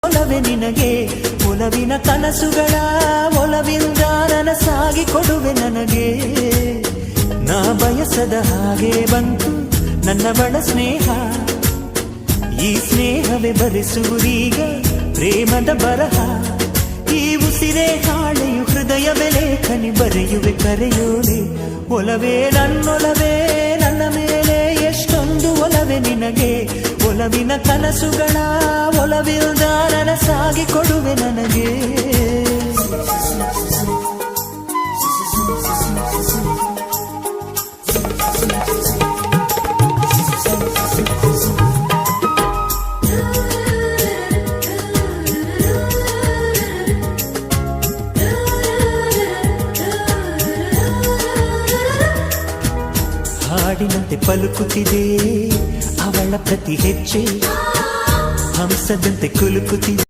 ಒಲವೆ ನಿನಗೆ ಒಲವಿನ ಕನಸುಗಳ ಒಲವಿಂದ ನನಸಾಗಿ ಕೊಡುವೆ ನನಗೆ ನಾ ಬಯಸದ ಹಾಗೆ ಬಂತು ನನ್ನ ಬಡ ಸ್ನೇಹ ಈ ಸ್ನೇಹವೇ ಬರೆಸುವುದೀಗ ಪ್ರೇಮದ ಬರಹ ಈ ಉಸಿರೇ ಹಾಳೆಯು ಹೃದಯವೇ ಲೇಖನಿ ಬರೆಯುವೆ ಕರೆಯೋಲೆ ಒಲವೇ ನನ್ನೊಲವೇ ನನ್ನ ಮೇಲೆ ಎಷ್ಟೊಂದು ಒಲವೆ ನಿನಗೆ ಒಲವಿನ ಕನಸುಗಳ ಒಲವಿಲ್ದ ನನಸಾಗಿ ಕೊಡುವೆ ನನಗೆ ಹಾಡಿನಂತೆ ಪಲುಕುತ್ತಿದೆ ಅವಳ ಪ್ರತಿ ಹೆಜ್ಜೆ ಹಂಸದಂತೆ ಕುಲುಕುತ್ತಿದೆ